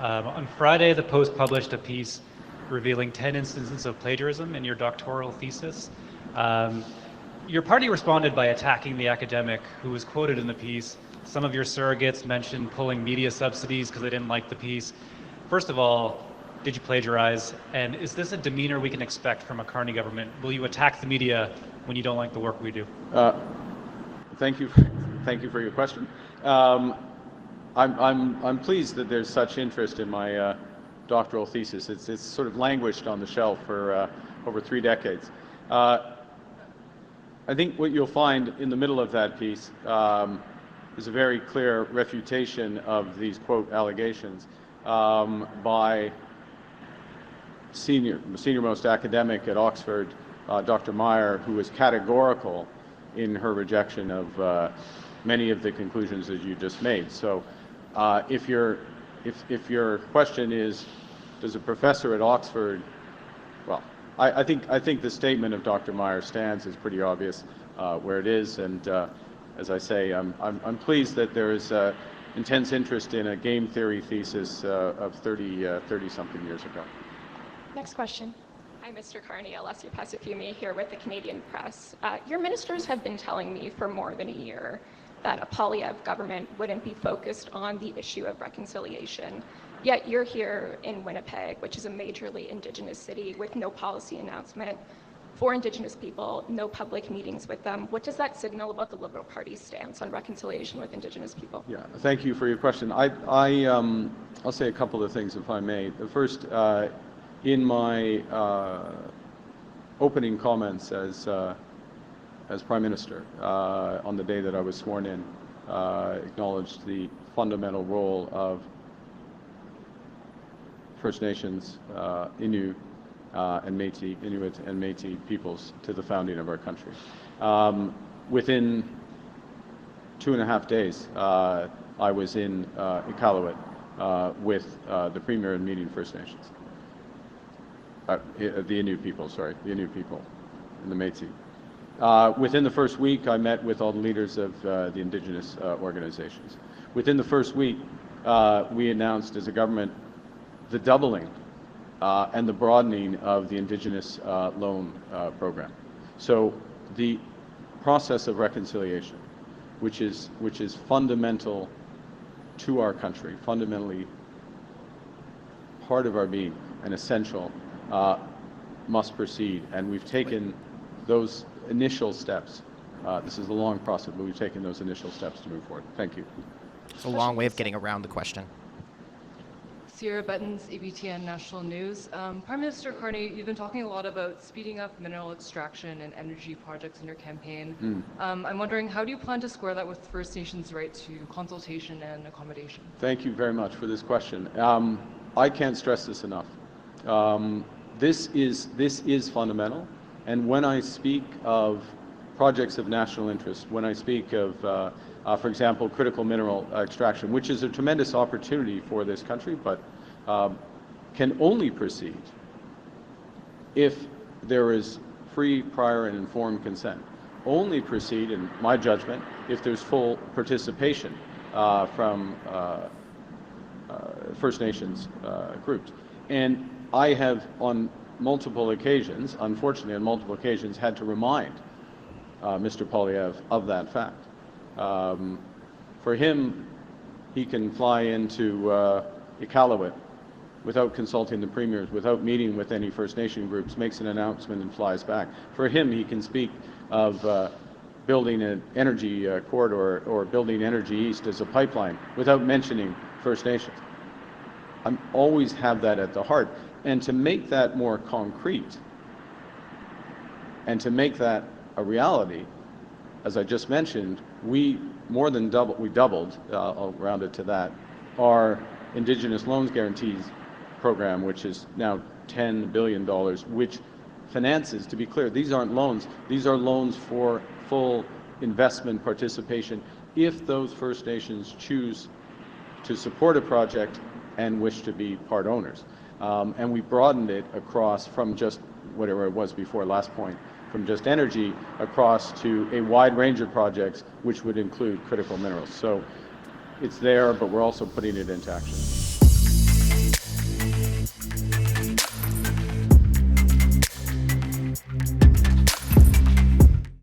On Friday, the Post published a piece revealing 10 instances of plagiarism in your doctoral thesis. Your party responded by attacking the academic who was quoted in the piece. Some of your surrogates mentioned pulling media subsidies because they didn't like the piece. First of all, did you plagiarize? And is this a demeanor we can expect from a Carney government? Will you attack the media when you don't like the work we do? Thank you for your question. I'm pleased that there's such interest in my doctoral thesis. It's sort of languished on the shelf for over 3 decades. I think what you'll find in the middle of that piece is a very clear refutation of these quote allegations by senior-most academic at Oxford, Dr. Meyer, who was categorical in her rejection of many of the conclusions that you just made. So if your question is, does a professor at Oxford, well, I think the statement of Dr. Meyer stands is pretty obvious where it is, and as I say, I'm pleased that there is intense interest in a game theory thesis of 30-something years ago. Next question. Hi, Mr. Carney. Alessia Pasifumi here with the Canadian Press. Your ministers have been telling me for more than a year that a Poilievre government wouldn't be focused on the issue of reconciliation. Yet you're here in Winnipeg, which is a majorly Indigenous city, with no policy announcement for Indigenous people, no public meetings with them. What does that signal about the Liberal Party's stance on reconciliation with Indigenous people? Yeah, thank you for your question. I'll say a couple of things, if I may. The first, in my opening comments as Prime Minister on the day that I was sworn in, acknowledged the fundamental role of First Nations, Inuit and Métis peoples to the founding of our country. Within 2.5 days, I was in Iqaluit with the Premier and meeting First Nations. The Inuit people and the Métis. Within the first week, I met with all the leaders of the Indigenous organizations. Within the first week, we announced as a government the doubling and the broadening of the Indigenous loan program. So the process of reconciliation, which is fundamental to our country, fundamentally part of our being and essential, must proceed. And we've taken those initial steps. This is a long process, but we've taken those initial steps to move forward. Thank you. It's a long way of getting around the question. Sierra Buttons, EBTN National News. Prime Minister Carney, you've been talking a lot about speeding up mineral extraction and energy projects in your campaign. I'm wondering, how do you plan to square that with First Nations' right to consultation and accommodation? Thank you very much for this question. I can't stress this enough. This is fundamental, and when I speak of projects of national interest, when I speak of for example, critical mineral extraction, which is a tremendous opportunity for this country, but can only proceed if there is free, prior, and informed consent. Only proceed, in my judgment, if there's full participation from First Nations groups. And I have, on multiple occasions, unfortunately on multiple occasions, had to remind Mr. Poilievre of that fact. For him, he can fly into Iqaluit without consulting the premiers, without meeting with any First Nation groups, makes an announcement and flies back. For him, he can speak of building an energy corridor or building Energy East as a pipeline without mentioning First Nations. I always have that at the heart. And to make that more concrete and to make that a reality, as I just mentioned, we doubled, I'll round it to that, our Indigenous Loans Guarantees program, which is now $10 billion, which finances, to be clear, these aren't loans, these are loans for full investment participation if those First Nations choose to support a project and wish to be part owners. And we broadened it across from just whatever it was before, last point, from just energy across to a wide range of projects, which would include critical minerals. So it's there, but we're also putting it into action.